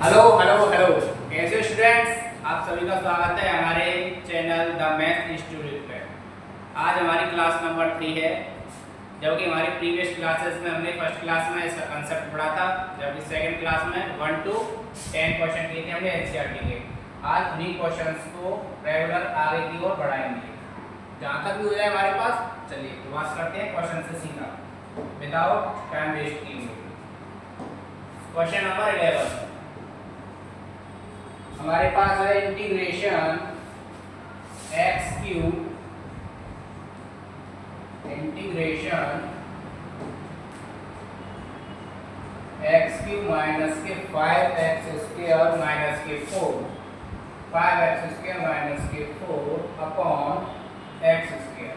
Hello hello hello, कैसे हो students. आप सभी का स्वागत है हमारे चैनल द मैथ इंस्टीट्यूट पे। आज हमारी क्लास नंबर 3 है, जबकि हमारी प्रीवियस क्लासेस में हमने फर्स्ट क्लास में इसका कंसेप्ट पढ़ा था, जबकि सेकंड क्लास में 1 to 10 क्वेश्चन किए थे हमने एनसीईआरटी के। आज उन्हीं क्वेश्चंस को रेगुलर आगे की ओर बढ़ाएंगे, जहाँ तक भी हो जाए हमारे पास। चलिए शुरुआत करते हैं क्वेश्चन से सीधा, विदाउट टाइम वेस्ट किए हुए। क्वेश्चन नंबर 11 हमारे पास है इंटीग्रेशन एक्स क्यूब माइनस के 5x स्क्वायर माइनस के 4 5x स्क्वायर माइनस के 4 अपॉन x स्क्वायर।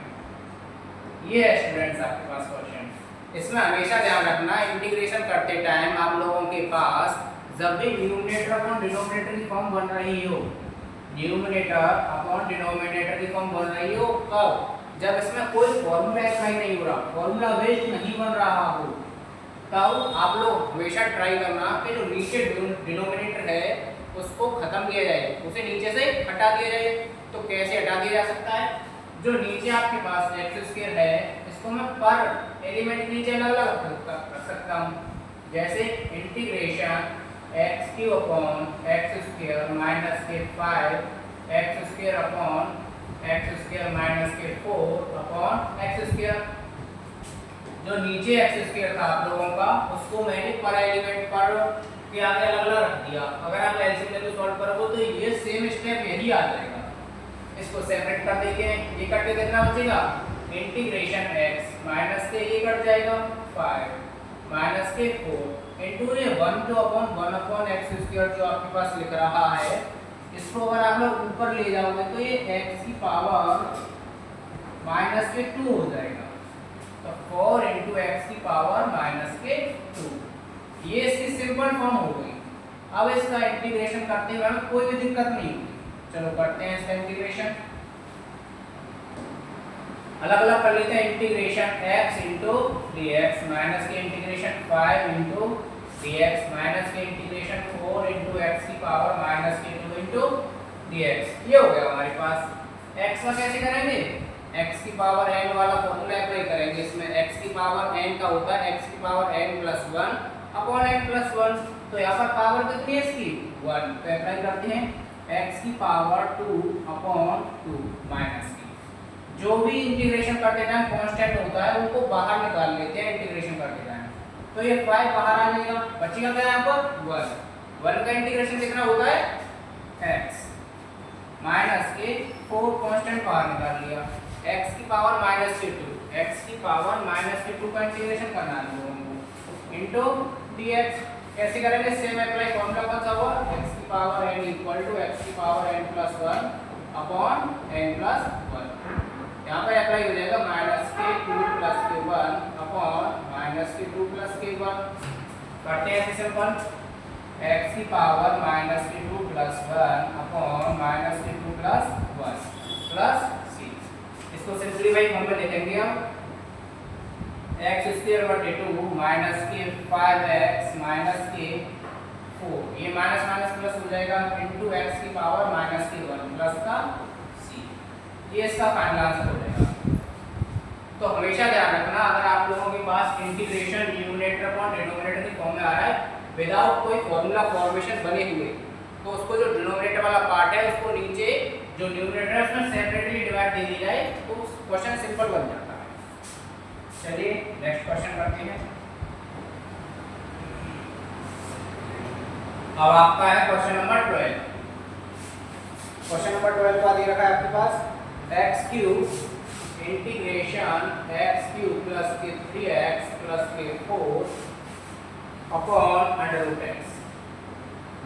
ये है स्टूडेंट्स आपके पास क्वेश्चन। इसमें हमेशा ध्यान रखना, इंटीग्रेशन करते टाइम आप लोगों के पास जब भी न्यूमरेटर अपॉन डिनोमिनेटर की फॉर्म बन रही हो, न्यूमरेटर अपॉन डिनोमिनेटर की फॉर्म बन रही हो, कब? जब इसमें कोई फॉर्मूला अप्लाई नहीं हो रहा, फॉर्मूला बेस्ड नहीं बन रहा हो, तब आप लोग हमेशा ट्राई करना कि जो नीचे डिनोमिनेटर है उसको खत्म किया जाए, उसे नीचे से हटा दिया जाए। तो कैसे हटा दिया जा सकता है? जो नीचे आपके पास एक्स स्क्वायर है, इसको मैं पर एलिमेंट नीचे अलग अलग रख सकता हूँ। जैसे integration x cube upon x square minus के 5 x square upon x square minus के 4 अपॉन एक्स स्क्वायर। जो नीचे एक्स स्क्वायर था आप लोगों का, उसको मैंने पर एलिमेंट पर के आगे अलग अलग रख दिया। अगर आप एलसीएम लेके सॉल्व करोगे तो ये सेम स्टेप यही आ जाएगा। इसको सेपरेट कर देंगे, ये कट के कितना बचेगा? इंटीग्रेशन x माइनस के ये कट जाएगा 5 माइनस के 4 इनटू ये 1 to upon 1 upon x square जो आपके पास लिख रहा है, इसको अगर आप लोग ऊपर ले जाओगे तो ये x की पावर माइनस के 2 हो जाएगा। तो 4 into x की पावर माइनस के 2, ये इसकी सिंपल फॉर्म हो गई। अब इसका इंटीग्रेशन करते हुए हमें कोई भी दिक्कत नहीं होगी। चलो करते हैं इसका इंटीग्रेशन, अलग अलग कर लेते हैं। Integration x into dx minus के इंटीग्रेशन 5 इंटू dx माइनस के इंटीग्रेशन 4 इंटू एक्स की पावर माइनस के 2 इंटू dx। ये हो गया हमारे पास। x का कैसे करेंगे? x की पावर n वाला फॉर्मूला अप्लाई करेंगे। इसमें x की पावर n का होता है x की power n plus 1 upon n plus 1। तो यहाँ पर पावर कितनी है इसकी? 1। तो अप्लाई करते हैं x की पावर 2 अपॉन 2 माइनस की। जो भी इंटीग्रेशन करते टाइम कांस्टेंट होता है उनको बाहर निकाल लेते हैं इंटीग्रेशन करते टाइम। तो ये 5 बाहर आ जाएगा, बचेगा क्या यहाँ पर? 1। 1 का इंटीग्रेशन कितना होता है? x माइनस के 4 कांस्टेंट बाहर निकाल लिया, x की पावर माइनस के 2, x की पावर माइनस के 2 का इंटीग्रेशन करना है लोगों को इनटू dx। कैसे करेंगे? सेम अप्लाई फॉर्मूला कौन सा हुआ? x की power n equal to x की power n plus 1 upon n plus 1। यहाँ पर अप्लाई हो जाएगा माइनस के 2 प्लस के 1 अपॉन माइनस के 2 प्लस के 1। करते हैं ऐसे सिंपल, x की पावर माइनस के 2 प्लस 1 अपॉन माइनस के 2 प्लस 1 प्लस c। इसको सिंपलीफाई फॉर्म में लिखेंगे हम, x स्क्वायर बटे 2 माइनस के 5x माइनस के 4, ये माइनस माइनस प्लस हो जाएगा इनटू x की पावर माइनस के 1 प्लस का c। ये इसका फाइनल आंसर हो जाएगा। तो हमेशा ध्यान रखना, अगर आप लोगों के पास इंटीग्रेशन न्यूमरेटर अपॉन डिनोमिनेटर की फॉर्म में आ रहा है विदाउट कोई फॉर्मूला फॉर्मेशन बने हुए, तो उसको जो डिनोमिनेटर वाला पार्ट है उसको नीचे जो न्यूमरेटर है उसमें सेपरेटली डिवाइड दे दी जाए तो क्वेश्चन सिंपल बन जाता है। चलिए नेक्स्ट क्वेश्चन करते हैं। अब आपका है क्वेश्चन नंबर 12। क्वेश्चन नंबर 12 का दे रखा है आपके पास x cube integration x cube plus के 3x प्लस के 4 अपॉन अंडर रूट x।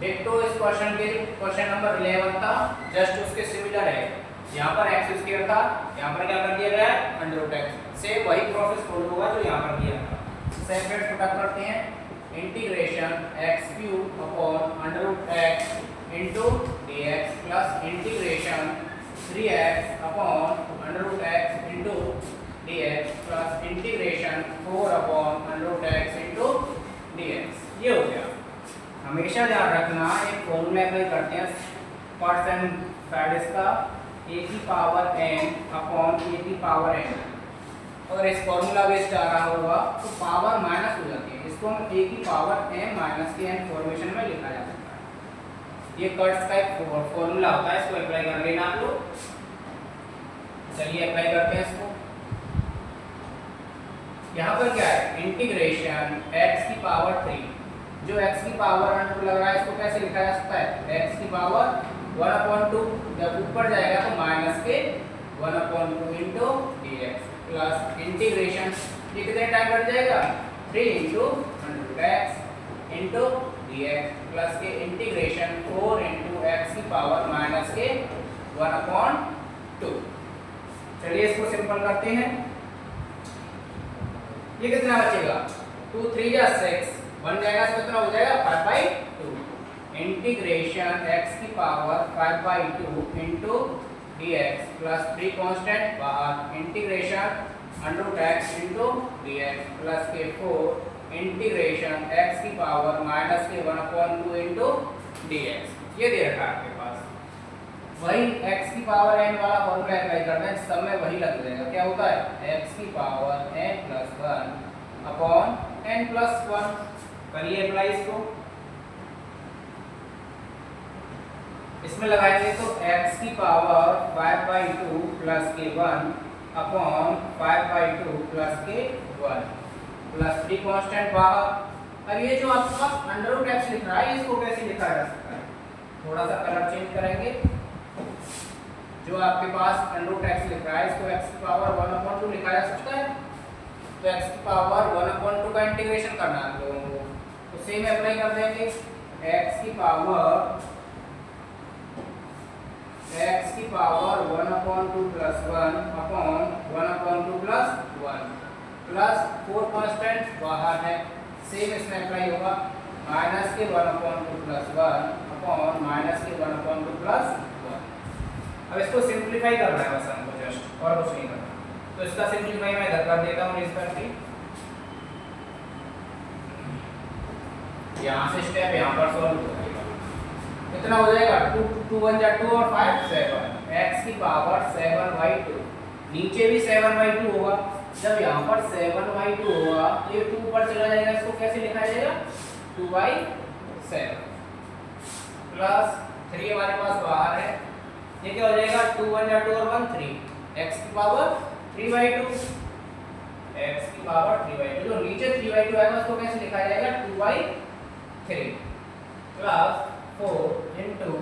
देखो इस क्वेश्चन के क्वेश्चन नंबर 11 था, जस्ट उसके सिमिलर है। यहाँ पर x स्क्वायर था, यहाँ पर क्या कर दिया गया है? Under root x। से वही प्रोसेस फॉलो होगा जो यहाँ पर दिया था। सेपरेट पुट करते हैं, integration x cube upon under root x into dx plus integration 3x upon under root x into dx plus integration 4 upon under root x into dx। ये हो गया हमेशा ध्यान रखना एक फॉर्मूला अप्लाई करते हैं परसेंट साइड इसका a की पावर n अपॉन a की पावर n। अगर इस फॉर्मूला बेस्ड आ रहा होगा तो पावर माइनस हो जाती है, इसको हम a की पावर m माइनस के n फॉर्मेशन में लिखा जा सकता है। ये कर्ट्स का एक फॉर्मूला होता है, इसको अप्लाई कर लेना आप लोग। चलिए अप्लाई करते हैं इसको। यहाँ पर क्या है, इंटीग्रेशन x की पावर 3, जो x की पावर अंडर लग रहा है इसको कैसे लिखा जा सकता है, x की पावर 1/2, जब ऊपर जाएगा तो माइनस के 1/2 इंटू dx प्लस इंटीग्रेशन, ये कितने टाइम बढ़ जाएगा 3 into x into dx plus के इंटीग्रेशन 4 इंटू x की पावर माइनस के 1/2। चलिए इसको सिंपल करते हैं। ये कितना बचेगा 2 3 या 6 बन जाएगा, तो कितना हो जाएगा 5/2 इंटीग्रेशन x की power 5/2 into dx plus 3 constant बाहर integration √x into dx plus के 4 इंटीग्रेशन x की पावर माइनस के 1/2 इंटू dx। ये दे रखा है आपके पास। वही x की पावर n वाला फॉर्मूला अप्लाई करना है, सब में वही लग जाएगा। क्या होता है x की power n plus 1 upon n plus 1। करिए अप्लाई इसको। इसमें लगाएंगे तो x की पावर 5/2 प्लस के 1 अपॉन 5/2 प्लस के 1 प्लस 3 कांस्टेंट बाहर। अब ये जो आपके पास √x लिख रहा है इसको कैसे लिखा जा सकता है, थोड़ा सा कलर चेंज करेंगे। जो आपके पास √x लिख रहा है इसको x की पावर 1/2 लिखा जा सकता है, तो x की पावर 1/2 का इंटीग्रेशन करना है हम लोगों को, तो सेम अप्लाई कर देंगे। x की power 1/2 plus 1 upon 1/2 plus 1 plus 4 constant बाहर है, सेम इसमें अप्लाई होगा माइनस के 1/2 प्लस 1 अपॉन माइनस के 1/2 प्लस 1। अब इसको सिंपलीफाई करना है बस हमको, जस्ट और कुछ नहीं करना। तो इसका सिंपलीफाई मैं इधर कर देता हूँ इस पर भी, यहाँ से स्टेप यहाँ पर सॉल्व हो जाएगा। कितना हो जाएगा 2 1 जा 2 और 5 7 x की पावर 7/2, नीचे भी 7/2 होगा। जब यहाँ पर 7/2 होगा तो ये 2 ऊपर चला जाएगा, इसको कैसे लिखा जाएगा 2/7 प्लस 3 हमारे पास बाहर है। ये क्या हो जाएगा 2 1 जा 2 और 1 3 x की पावर 3/2, x की पावर 3/2, जो नीचे 3/2 आएगा उसको कैसे लिखा जाएगा 2/3 प्लस 4 इंटू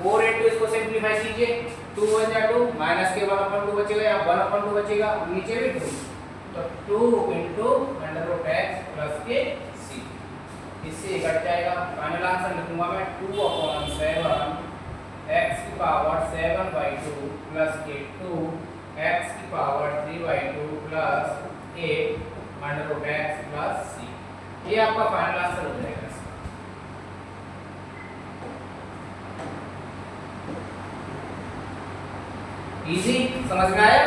4 इंटू इसको सिंपलीफाई कीजिए, 2 1 जा 2 माइनस के 1/2 बचेगा या 1/2 बचेगा, नीचे भी 2, तो 2 इंटू √x प्लस के c, इससे कट जाएगा। फाइनल आंसर लिखूंगा मैं 2/7 x की पावर 7/2 प्लस के 2 x की power 3/2 plus 8 √x plus c। ये आपका फाइनल आंसर हो जाएगा। इजी, समझ में आया?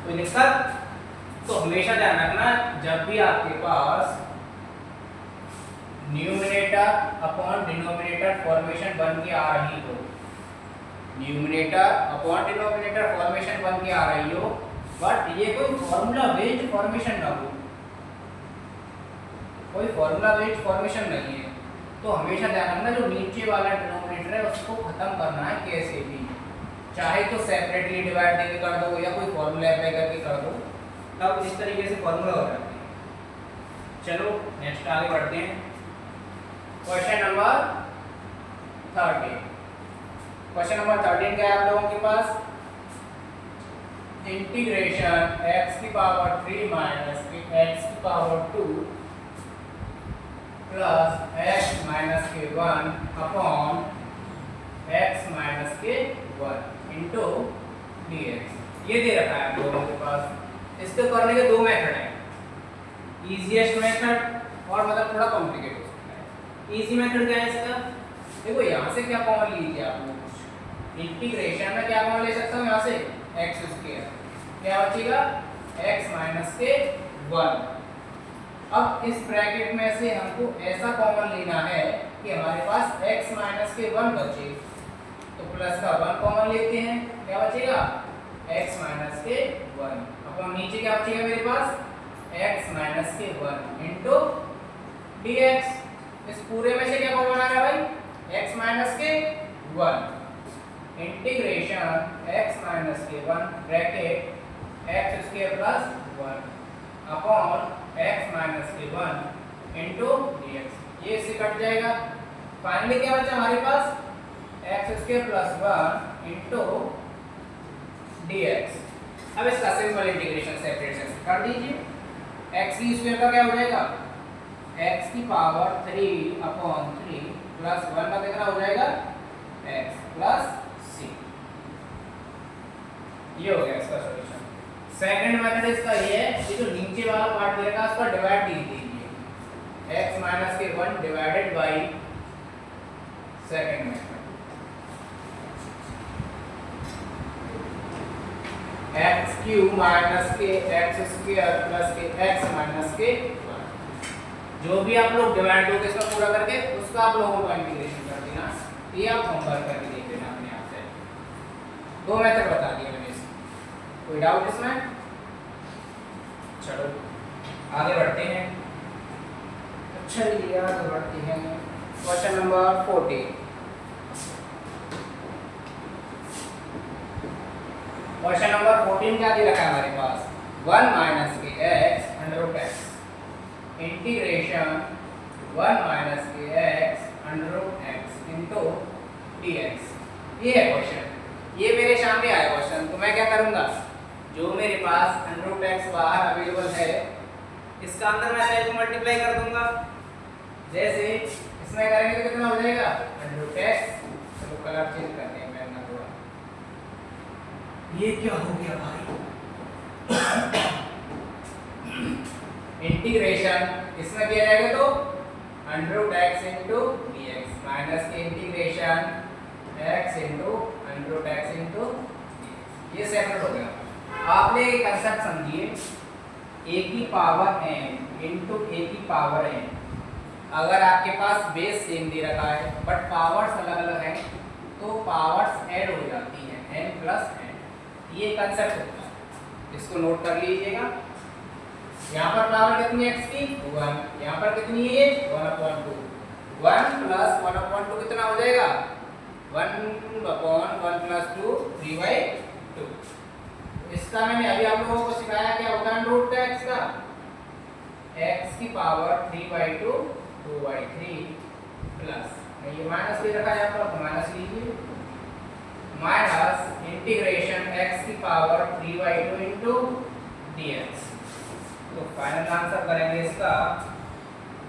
कोई दिक्कत? तो हमेशा ध्यान रखना जब भी आपके पास न्यूमरेटर अपॉन डिनोमिनेटर फॉर्मेशन बन के आ रही हो, न्यूमरेटर अपॉन डिनोमिनेटर फॉर्मेशन बन के आ रही हो, बट ये कोई फॉर्मूला बेस्ड फॉर्मेशन ना हो, कोई फॉर्मूला बेस्ड फॉर्मेशन नहीं है, तो हमेशा ध्यान रखना जो नीचे वाला डिनोमिनेटर है उसको खत्म करना है कैसे भी, चाहे तो सेपरेटली डिवाइड करके कर दो या कोई फॉर्मूला अप्लाई करके कर दो, तब इस तरीके से फॉर्मूला हो जाते हैं। चलो नेक्स्ट आगे बढ़ते हैं। Question number 13। क्वेश्चन नंबर 13 क्या है आप लोगों के पास, इंटीग्रेशन x की पावर 3 माइनस x की पावर 2 प्लस x माइनस के 1 अपॉन x माइनस के 1 इंटू dx। ये दे रखा है आप लोगों के पास। इसको करने के दो मेथड हैं, इजीएस्ट मेथड और मतलब थोड़ा कॉम्प्लिकेट हो सकता है। इजी मेथड क्या है इसका, देखो यहाँ से क्या कॉमन लीजिए आप लोग, इंटीग्रेशन में क्या कॉमन ले सकता हूँ, यहाँ से x स्क्वायर, क्या बचेगा x माइनस के 1 अब इस ब्रैकेट में से हमको ऐसा कॉमन लेना है कि हमारे पास x माइनस के 1 बचे, तो प्लस का 1 कॉमन लेते हैं, क्या बचेगा x माइनस के 1 अपन नीचे क्या बचेगा मेरे पास x माइनस के 1 इंटू dx। इस पूरे में से क्या कॉमन आ रहा है भाई x माइनस के 1 इंटीग्रेशन x माइनस के 1 bracket x square plus 1 upon x minus के 1 इंटू dx। ये इससे कट जाएगा। फाइनली क्या बचा हमारे पास x square plus 1 into dx। अब इसका सिंपल इंटीग्रेशन सेपरेट से कर दीजिए। x की स्क्वायर का क्या हो जाएगा x की पावर 3 अपॉन 3 प्लस 1 का कितना हो जाएगा x प्लस c। ये हो गया इसका सॉल्यूशन। सेकंड मेथड इसका ये है कि जो नीचे वाला पार्ट दे रखा है उसका डिवाइड लिख दीजिए x माइनस के 1 divided by second method x cube minus के x स्क्वायर प्लस के x माइनस के 1। जो भी आप लोग डिवाइड दोगे इसका पूरा करके उसका आप लोगों को इंटीग्रेशन कर देना। ये आप होमवर्क करके देख लेना अपने आप से। दो मेथड बता दिए मैंने इसमें, कोई डाउट इसमें? चलो आगे बढ़ते हैं। चलिए आगे बढ़ते हैं। Question number 14। क्वेश्चन नंबर 14 क्या दे रखा है हमारे पास 1 माइनस के x under root x integration 1 minus के x under root x into dx। ये है क्वेश्चन। ये मेरे सामने आया क्वेश्चन, तो मैं क्या करूंगा जो मेरे पास अंडर रूट x बाहर अवेलेबल है इसका अंदर मैं साइड को मल्टीप्लाई कर दूंगा। जैसे इसमें करेंगे तो कितना हो जाएगा अंडर रूट x। चलो कलर चेंज करते हैं मैं ना थोड़ा। ये क्या हो गया भाई इंटीग्रेशन इसमें किया जाएगा तो under root x into dx minus के integration x into under root x into dx। ये सेपरेट हो गया। आपने एक कंसेप्ट समझिए a की पावर n इंटू a की पावर n। अगर आपके पास बेस सेम दे रखा है बट पावर्स अलग अलग हैं तो पावर्स ऐड हो जाती हैं n प्लस n। ये कंसेप्ट होता है, इसको नोट कर लीजिएगा। यहाँ पर पावर कितनी है x की 1, यहाँ पर कितनी है 1/2। 1 प्लस 1/2 कितना हो जाएगा 1/1 प्लस 2 3/2। इसका मैंने अभी आप लोगों को सिखाया क्या होता है रूट x का x की पावर 3/2 2/3 प्लस ये माइनस ले रखा है यहाँ पर तो माइनस लीजिए माइनस इंटीग्रेशन x की पावर 3/2 इंटू dx। तो फाइनल आंसर करेंगे इसका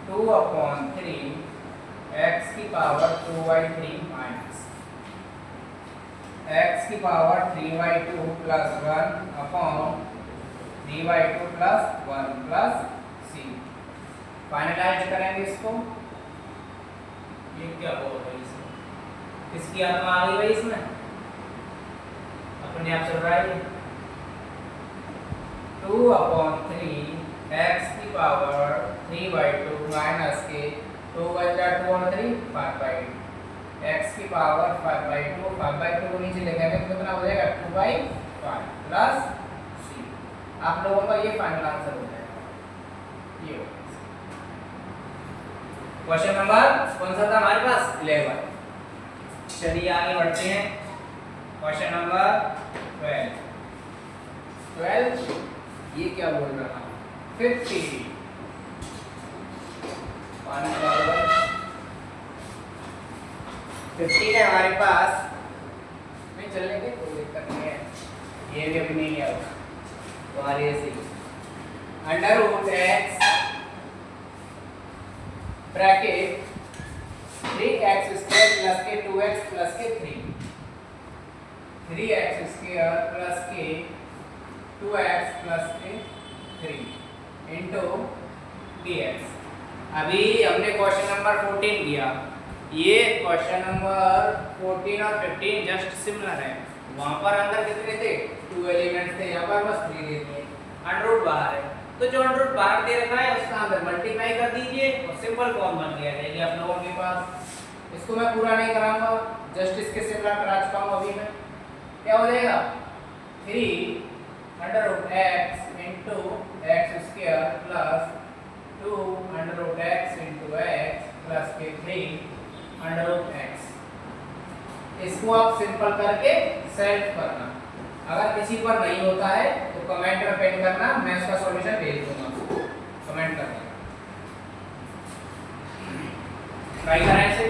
2/3 x की पावर 2/3 माइनस x की power 3/2 plus 1 upon 3/2 plus 1 plus c। Finalise करेंगे इसको। ये क्या बोल रही है इसमें किसकी आत्मा आ गई भाई इसमें अपने आप चल रहा है 2/3 x की पावर 3/2 माइनस के 2 बचा 2 और 3 5/2 x की पावर 5/2 को नीचे ले गए तो कितना हो जाएगा 2/5 प्लस c। आप लोगों का ये फाइनल आंसर हो जाएगा। ये क्वेश्चन नंबर कौन सा था हमारे पास 11। चलिए आगे बढ़ते हैं। क्वेश्चन नंबर 12 ये क्या बोल रहा है 50 50 है हमारे पास में चल लेंगे कोई दिक्कत नहीं है। ये भी अभी नहीं है तो आ रही है सही under root x bracket 3x square plus के 2x प्लस के 3x स्क्वायर प्लस के 2x प्लस के 3 इंटू dx। अभी हमने क्वेश्चन नंबर 14 किया। ये क्वेश्चन नंबर 14 और 15 जस्ट सिमिलर है। वहां पर अंदर कितने थे 2 एलिमेंट्स थे, यहाँ पर बस 3 देते हैं अंडर रूट बाहर है तो जो अंडर रूट बाहर दे रखा है उसका अंदर मल्टीप्लाई कर दीजिए और सिंपल फॉर्म बन गया रहेगी आप लोगों के पास। इसको मैं पूरा नहीं कराऊंगा, जस्ट इसके सिमिलर करा चुका हूं अभी मैं। क्या हो जाएगा 3 under root x into x square plus 2 under root x into x plus के 3 अंडर रूट x। इसको आप सिंपल करके सॉल्व करना। अगर किसी पर नहीं होता है तो कमेंट में पेन करना, मैं उसका सॉल्यूशन भेज दूंगा, कमेंट करना। ट्राई करें इसे।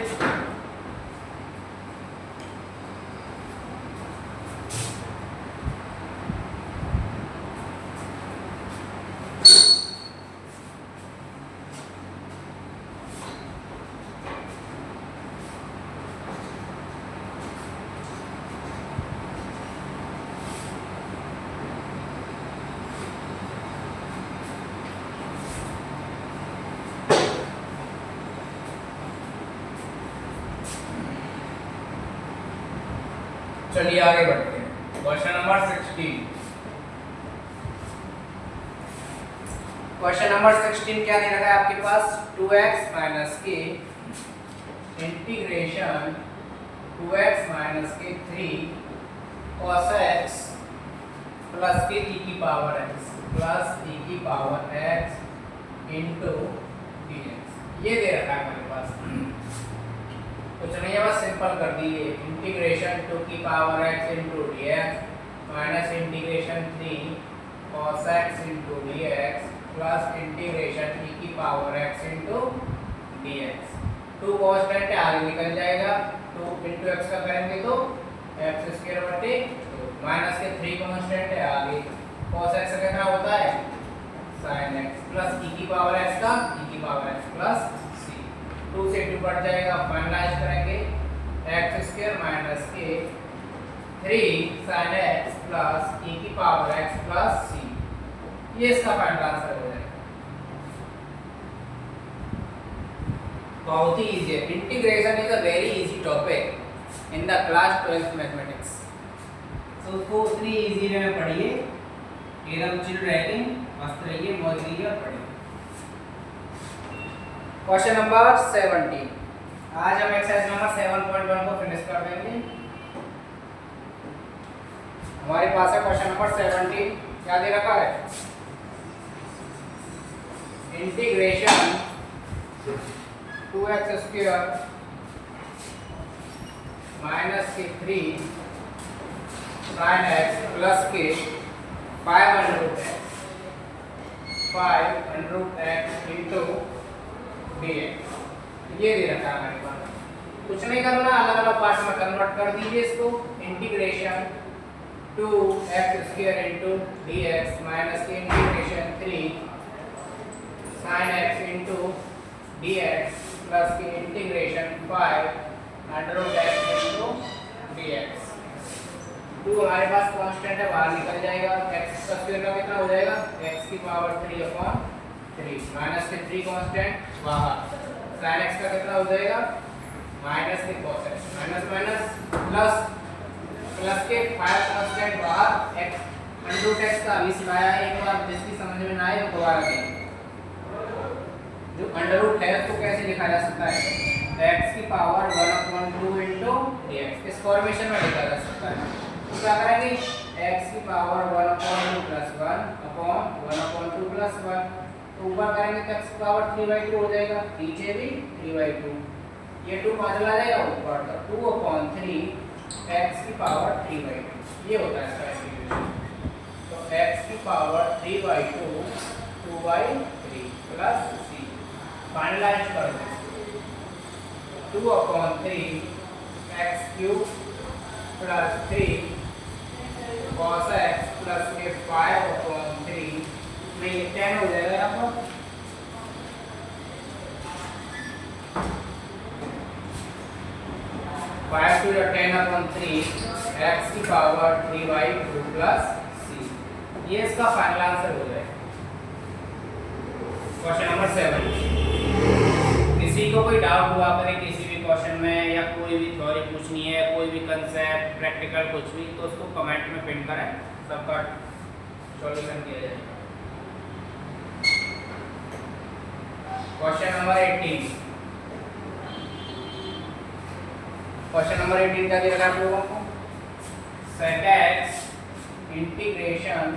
चलिए आगे बढ़ते हैं। Question number 16। क्वेश्चन नंबर 16 क्या दे रखा है आपके पास 2x माइनस के इंटीग्रेशन 2x माइनस के 3 cos x प्लस के e की पावर x प्लस e की पावर x इंटू dx। ये दे रखा है हमारे पास। तो चलिए बस सिंपल कर दिए। इंटीग्रेशन 2 की power x into dx minus integration 3 cos x into dx plus integration e की power x into dx। 2 constant है, आगे निकल जाएगा। 2 इंटू x का करेंगे तो x स्क्वायर बटे 2 माइनस के 3 कांस्टेंट है, आगे cos x का कितना होता है sin x प्लस e की पावर x का e की पावर x प्लस 2 से 2 कट जाएगा, फाइनलाइज करेंगे x स्क्वायर माइनस के 3 sin x प्लस e की पावर x प्लस c। ये इसका फाइनल आंसर हो जाएगा। बहुत ही इजी है। Integration is a very easy topic in the class 12th mathematics. तो उसको उतनी इजी वे में पढ़िए, एकदम चिल रहकर मस्त रहिए, मौज लीजिए और पढ़िए। Question number 17। आज हम एक्सरसाइज नंबर 7.1 को फिनिश कर देंगे। हमारे पास है क्वेश्चन नंबर 17। क्या दे रखा है इंटीग्रेशन 2x स्क्वायर माइनस के 3 sin x प्लस के 5 under root x into dx। ये दे रखा है हमारे पास। कुछ नहीं करना, अलग अलग पार्ट में कन्वर्ट कर दीजिए इसको। Integration 2x square into dx minus के integration 3 sin x into dx plus के integration 5 under root x into dx। 2 हमारे पास कांस्टेंट है, बाहर निकल जाएगा। x का स्क्वायर का कितना हो जाएगा x की पावर 3/3 माइनस के 3 कांस्टेंट बाहर, sin x का कितना हो जाएगा माइनस के cos x minus minus plus plus के 5 कांस्टेंट बाहर, x अंडर रूट x का अभी सिखाया है एक बार, जिसकी समझ में ना आए तो दोबारा देखें। जो अंडर रूट है उसको कैसे लिखा जा सकता है x की पावर 1/2 इंटू dx। इस फॉर्मेशन में लिखा जा सकता है। तो क्या करेंगे x की पावर 1/2 प्लस 1 अपॉन 1/2 प्लस 1। तो ऊपर करेंगे तो x की पावर 3/2 हो जाएगा, नीचे भी 3/2। ये 2 कहाँ चला जाएगा ऊपर, तो 2/3 x की पावर 3/2। ये होता है इसका इंटीग्रेशन। तो x की पावर 3/2 2/3 प्लस c। फाइनलाइज कर दें 2/3 x cube plus 3 cos x plus के 5/3 में ये 10 हो जाएगा यहाँ पर। फाइव टू 10/3 x की पावर 3/2 प्लस c। ये इसका फाइनल आंसर हो जाएगा। Question number 7। किसी को कोई डाउट हुआ करे किसी भी क्वेश्चन में, या कोई भी थ्योरी पूछनी है, कोई भी कंसेप्ट प्रैक्टिकल कुछ भी, तो उसको कमेंट में पिन करें, सबका सॉल्यूशन किया जाएगा। Question number 18। क्वेश्चन नंबर 18 का दिया आप लोगों को sec x integration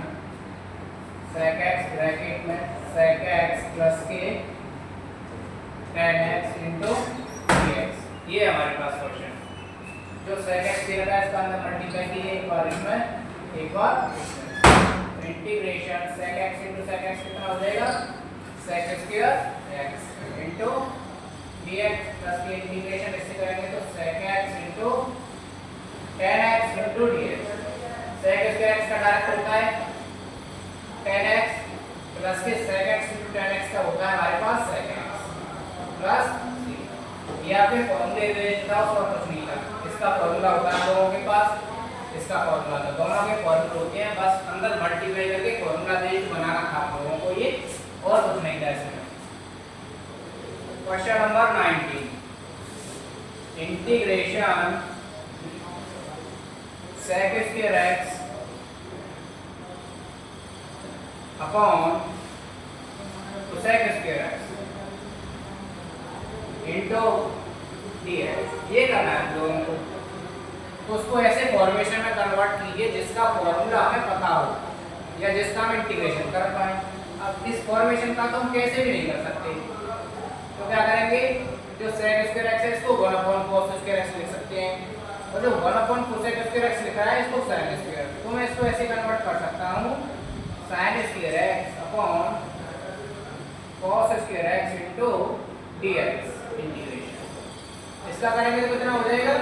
sec x bracket में sec x प्लस के tan x इंटू dx, ये हमारे पास क्वेश्चन जो sec x दिया था इसका अंदर मल्टीप्लाई कीजिए एक बार इसमें एक बार इसमें, integration sec x into sec x कितना हो जाएगा sec square x into dx plus के इंटीग्रेशन इससे करेंगे तो sec x into tan x into dx, sec square x का डायरेक्ट होता है tan x प्लस के sec x into tan x का होता है हमारे पास sec x प्लस ये आपके फॉर्मूले में था और कुछ नहीं था, इसका फॉर्मूला होता है लोगों के पास, इसका फॉर्मूला था, दोनों के फॉर्मूले होते हैं, बस अंदर मल्टीप्लाई करके फॉर्मूला बेस्ड बनाना था आप लोगों को ये, और कुछ नहीं था इसमें। Question number 19 integration sec square x upon cosec square x into dx, ये करना है लोगों को, तो उसको ऐसे फॉर्मेशन में कन्वर्ट कीजिए जिसका फॉर्मूला हमें पता हो या जिसका हम इंटीग्रेशन कर पाए। अब इस फॉर्मेशन का तो हम कैसे भी नहीं कर सकते, तो क्या करेंगे जो sec स्क्वायर x है इसको 1 अपॉन cos स्क्वायर x लिख सकते हैं, और जो 1 अपॉन cosec स्क्वायर x लिखा है इसको sin स्क्वायर, तो मैं इसको ऐसे कन्वर्ट कर सकता हूँ sin square x upon cos square x into dx integration, इसका करेंगे तो कितना हो जाएगा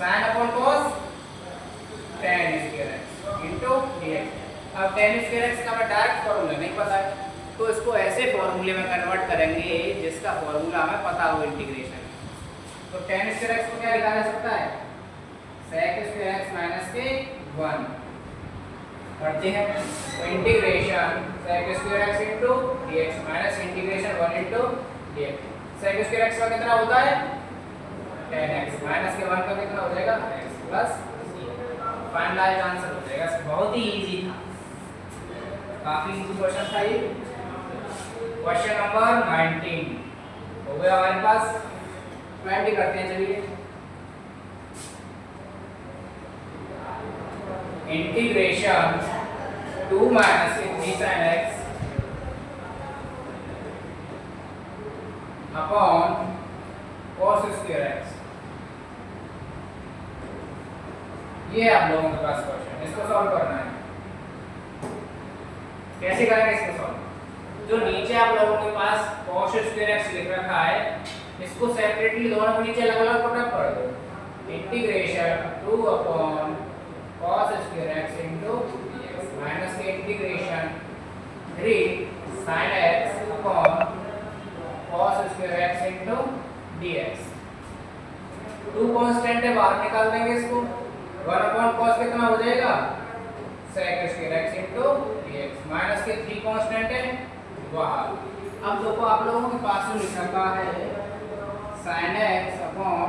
sin upon cos tan square x into dx। अब tan स्क्वायर x का हमें डायरेक्ट फॉर्मूला नहीं पता है, तो इसको ऐसे फॉर्मूले में कन्वर्ट करेंगे जिसका फॉर्मूला हमें पता हो इंटीग्रेशन। तो tan स्क्वायर x को क्या लिखा जा सकता है sec स्क्वायर x माइनस के 1 करते हैं, तो integration sec square x into dx minus integration 1 into dx, sec square x का कितना होता है tan x माइनस के 1 का कितना हो जाएगा x प्लस, फाइनलाइज आंसर हो जाएगा। बहुत ही इजी था, काफी इजी क्वेश्चन था ये। क्वेश्चन नंबर 19 हो गया हमारे पास, 20 करते हैं चलिए। Integration 2 minus 3 sin x upon cos square x, ये आप लोगों के पास क्वेश्चन, इसको सॉल्व करना है। कैसे करेंगे इसको सॉल्व, जो नीचे आप लोगों के पास cos स्क्वायर x लिख रखा है इसको सेपरेटली दोनों को नीचे अलग अलग पुट अप कर दो, integration 2 upon cos square x into dx minus के integration 3 sin x upon cos square x into dx, 2 constant है बाहर निकाल देंगे इसको, 1 अपॉन cos कितना हो जाएगा sec square x into dx minus के 3 कांस्टेंट है बाहर। अब देखो आप लोगों के पास जो लिखा हुआ है sin x upon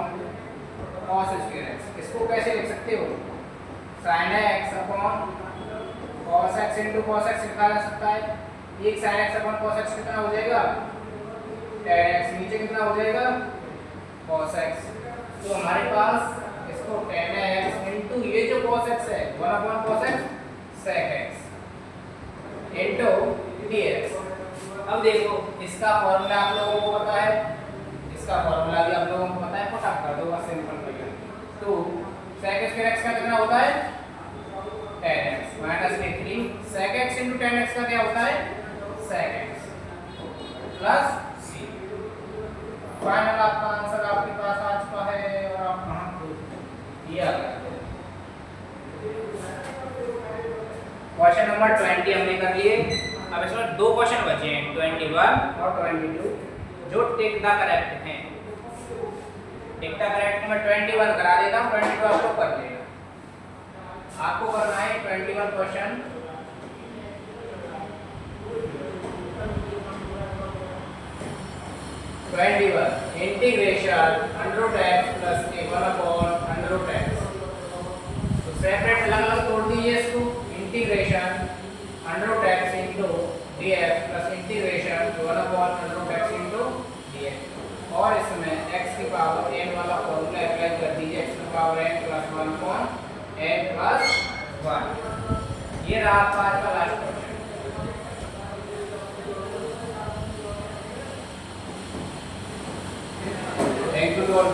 cos square x, इसको कैसे लिख सकते हो sin x upon cos x into cos x लिखा जा सकता है, एक sin x upon cos x कितना हो जाएगा tan x, नीचे कितना हो जाएगा cos x, तो हमारे पास इसको tan x इंटू ये जो cos x है 1 upon cos x sec x into dx। अब देखो इसका फॉर्मूला आप लोगों को पता है, इसका फॉर्मूला भी आप लोगों को पता है, फटाफट कर दो बस सिंपल भैया। तो sec स्क्वायर x का कितना होता है tan x माइनस में 3 sec x into tan x का क्या होता है sec x plus c। Final आपका आंसर आपके पास आ चुका है और आप कहां दिया गया। क्वेश्चन नंबर 20 हमने कर लिए, अब इसमें दो क्वेश्चन बचे हैं 21 और 22 जो टेक द करेक्ट हैं। टेक द करेक्ट में 21 करा देता हूं, 22 आप लोग कर लेना। आपको करना है 21 question, integration √x plus k1 upon √x, तो सेपरेट अलग अलग तोड़ दीजिए इसको, integration √x into dx plus integration 1/√x into dx। और इसमें x की पावर n वाला फॉर्मूला अप्लाई कर दीजिए, x की power n plus 1 upon n plus 1। ये रहा आपका आज का last question. Thank you all.